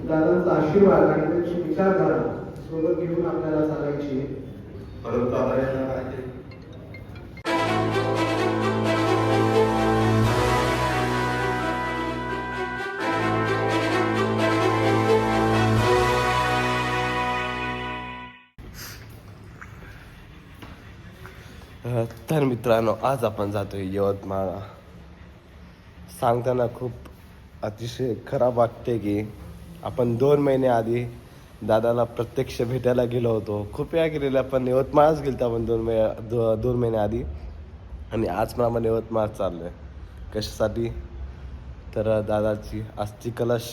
दादांचा आशीर्वाद आणि त्यांची विचारधारा सोबत घेऊन आपल्याला चालायची आहे. परंतु आता येणार आहे तर मित्रांनो, आज आपण जातोय यवतमाळ. सांगताना खूप अतिशय खराब वाटते की आपण 2 महिने आधी दादाला प्रत्यक्ष भेटायला गेलो होतो. खूप वेळा गेलेला, पण यवतमाळच गेलो आपण 2 महिने आधी. आणि आज पण आपण यवतमाळ चाललो आहे. कशासाठी? तर दादाची अस्थि कलश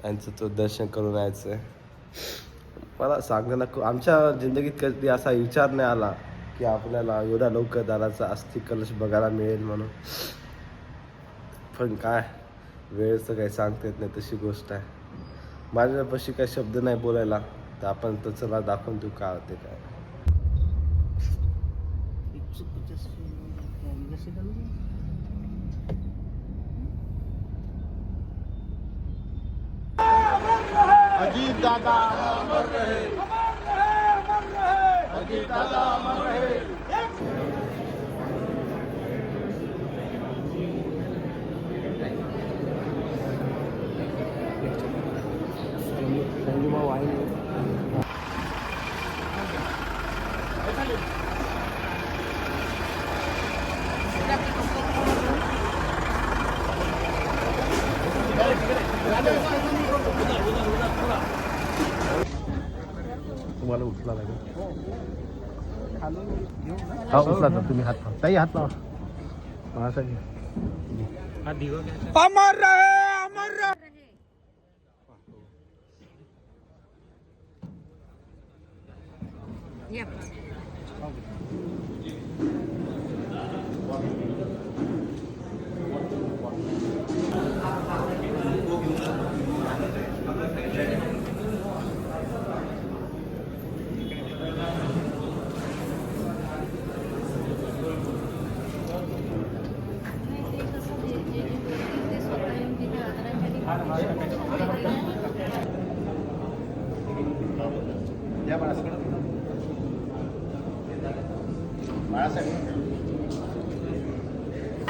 यांचं तो दर्शन करून यायचं आहे. मला सांगताना आमच्या जिंदगीत कधी असा विचार नाही आला की आपल्याला एवढ्या लवकर दादाचा अस्थि कलश बघायला मिळेल म्हणून. पण काय, वेळेचं काही सांगता येत नाही, तशी गोष्ट आहे. माझ्यापाशी काही शब्द नाही बोलायला, तर आपण तर चला दाखवून देऊ काय होते काय. अजीत दादा अमर रहे, अजीत दादा अमर रहे. तुम्हाला उचला लागेल. हा उचला तर तुम्ही हात लावा. ताई हात लावा. माझ्यासाठी अमर रहे, अमर रहे.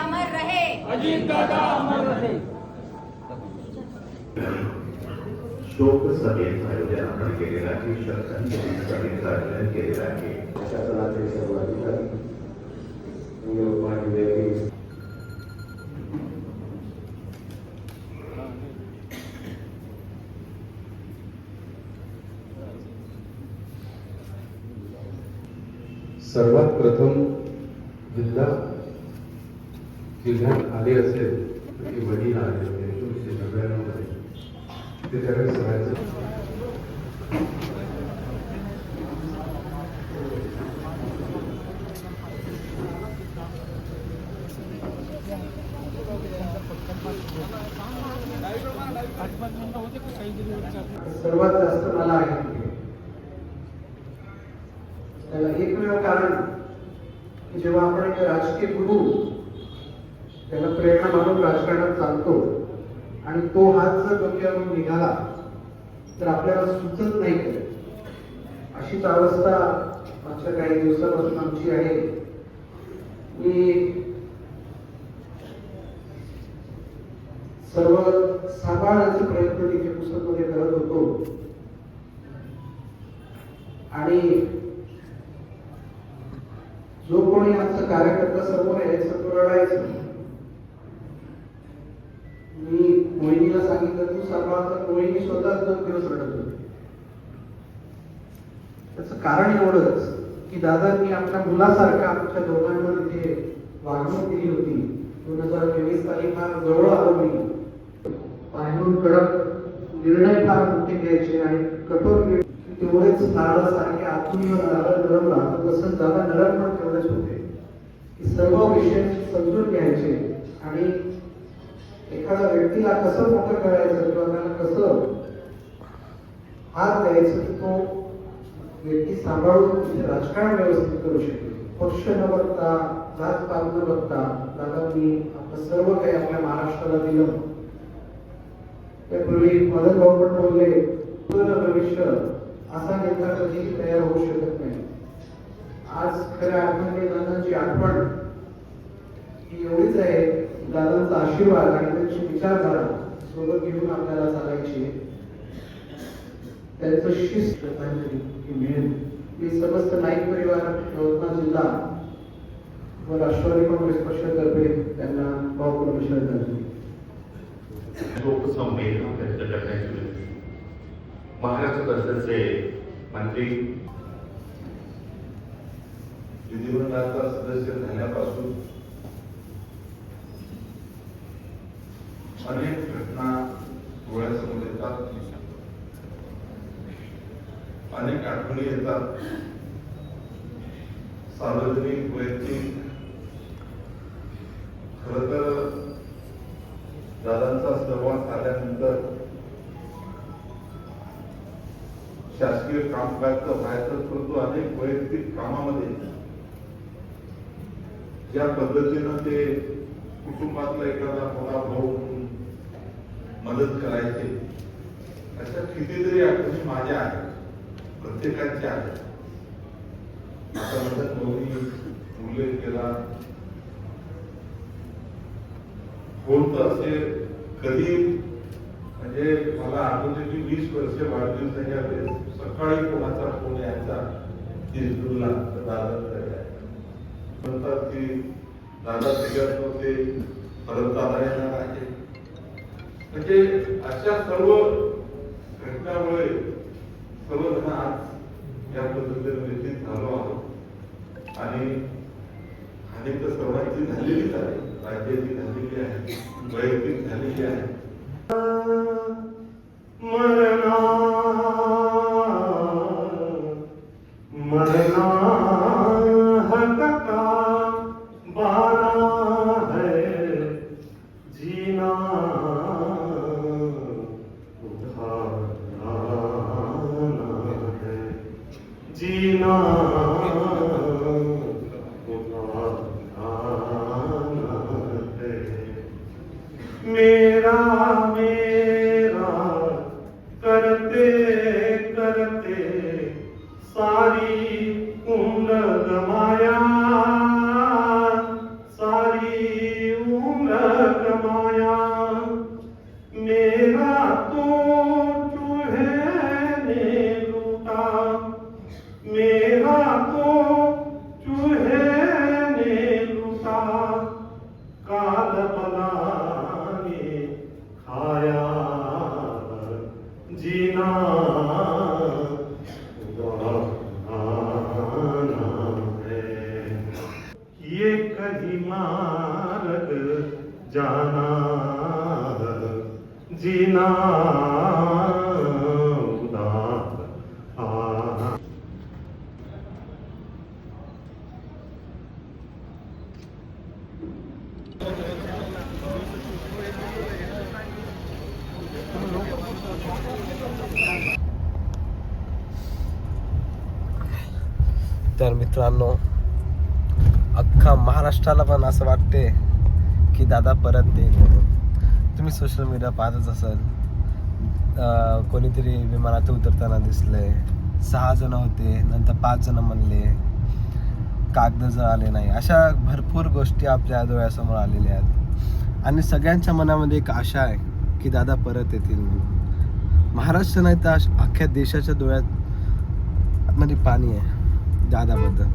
अमर रहे, अजीत दादा अमर रहे. शोक सभेचं आयोजन आपण केलेलं आहे. श्रद्धांजली सभेचं आयोजन केलेलं आहे. शासनाचे सर्व अधिकारी, सर्वात प्रथम जिल्ह्यात आले असेल तर ते वडील आले होते 1999 मध्ये. ते त्यावेळेस सगळ्यांचं सर्वात जास्त मला आहे त्याला एकमेव कारण की जेव्हा आपण एक राजकीय गुरु त्याला प्रेरणा मानून राजकारणात चालतो आणि तो हात जर डोक्यावरून निघाला तर आपल्याला सुचत नाही काय. अशीच अवस्था मागच्या काही दिवसापासून आमची आहे. मी सर्व सांभाळण्याचा प्रयत्न तिथे पुस्तकामध्ये करत होतो आणि जो कोणी आमचा कार्यकर्ता समोर यायचं तो रडायचं. मी मोहिनीला सांगितलं तू सांभाळता. मोहिनी स्वतः 2 दिवस रडत होती. त्याचं कारण एवढंच की दादांनी आपल्या मुलासारखं आमच्या दोघांवर इथे वागणूक दिली होती. 2023 साली फार जवळ आलो मी. पाहिजे कडक निर्णय फार मोठे घ्यायचे आणि कठोर निर्णय तेवढेच नारळासारखे आतून नरम राहतात. तसंच दादा नरम पण तेवढेच होते की सर्व विषय समजून घ्यायचे आणि एखाद्या व्यक्तीला कसं मोठं करायचं किंवा त्याला कसं हात द्यायचं की तो व्यक्ती सांभाळून राजकारण व्यवस्थित करू शकेल. पक्ष न बघता, जात पात न बघता दादांनी आपलं सर्व काही आपल्या महाराष्ट्राला दिलं त्यापूर्वी मदन भाऊ पण बोलले, पूर्ण भविष्य असा नेता कधीही तयार होऊ शकत नाही. आज खऱ्या अर्थाने दादांची आठवण ही एवढीच आहे, दादांचा आशीर्वाद आणि त्यांची विचारधारा सोबत घेऊन आपल्याला चालायची. त्यांचं शिस्त श्रद्धांजली ही मिळेल. मी समस्त नाईक परिवार यवतमाळ जिल्हा व राष्ट्रवादी काँग्रेस पक्षातर्फे त्यांना भावपूर्ण श्रद्धांजली. लोकसंवेदना व्यक्त करण्याची विनंती. महाराष्ट्र राज्याचे मंत्री विधिमंडळाचा सदस्य झाल्यापासून अनेक घटना डोळ्यासमोर येतात, अनेक आठवणी येतात. सार्वजनिक वैयक्तिक खरं तर दादांचा सहवास आल्यानंतर शासकीय कामकाज तर व्हायचं, परंतु अनेक वैयक्तिक कामामध्ये ज्या पद्धतीनं ते कुटुंबातला एखादा मोठा भाऊ मदत करायचे, अशा कितीतरी आठवणी माझ्या आहेत, प्रत्येकाच्या आहेत. आता मदत भाऊनी उल्लेख केला, होत असे कधी म्हणजे मला आठवते की 20 वर्ष वाढदिवसाच्या वेळेस सकाळी कोणाचा फोन यायचा दिसला तर दादा म्हणतात की दादा त्याच्यात होते, परत दादा येणार आहे. म्हणजे अशा सर्व घटनामुळे सर्वजण आज या पद्धतीने व्यतीत झालो आहोत. आणि हानी तर सर्वांची झालेलीच आहे, राज्याची झालेली आहे, वैयक्तिक झालेली आहे. मरना मरना हक का बाना है, जीना उधारना है, जीना मेरा मेरा करते करते सारी उम्र गमाया, सारी उम्र गमाया. मेरा तो चूहे ने लूटा, मेरा तो चूहे ने लूटा. काल बलाने खाया जीना उदाना है, ये कहीं मार्ग जाना जीना उदाना. तर मित्रांनो, अख्खा महाराष्ट्राला पण असं वाटते की दादा परत येईल म्हणून. तुम्ही सोशल मीडिया पाहतच असाल, कोणीतरी विमानात उतरताना दिसले, 6 जण होते, नंतर 5 जण म्हणले, कागद जळाले नाही. अशा भरपूर गोष्टी आपल्या डोळ्यासमोर आलेल्या आहेत. आणि सगळ्यांच्या मनामध्ये एक आशा आहे की दादा परत येतील म्हणून. महाराष्ट्र नाही तर अख्ख्या देशाच्या डोळ्यात मध्ये पाणी आहे दादाबद्दल.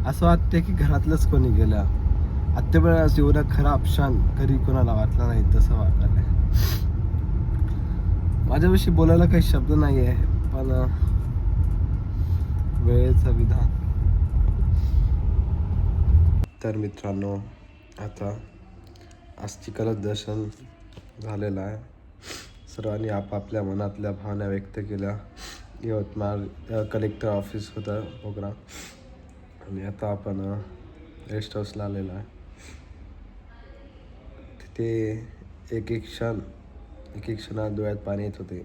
असं वाटतं की घरातलंच कोणी गेलं. आत्ता वेळेस एवढा खराब क्षण कधी कोणाला वाटला नाही तसं वाटलं. माझ्याविषयी बोलायला काही शब्द नाही आहे, पण वेळेचं विधान. तर मित्रांनो, आता अस्थिकलश दर्शन झालेलं आहे. सर्वांनी आपापल्या मनातल्या भावना व्यक्त केल्या. यवतमाळ कलेक्टर ऑफिस होतं प्रोग्राम, आणि आता आपण रेस्ट हाऊसला आलेलो आहे. तिथे एक एक क्षणात डोळ्यात पाणी येत होते.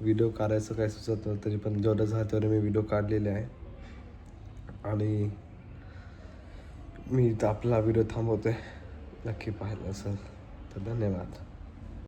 व्हिडिओ काढायचं काय सुचत नव्हतं, तरी पण जेवढं झालं तेवढे मी व्हिडिओ काढलेले आहे. आणि मी आपला व्हिडिओ थांबवतोय. नक्की पाहिलं असेल तर धन्यवाद.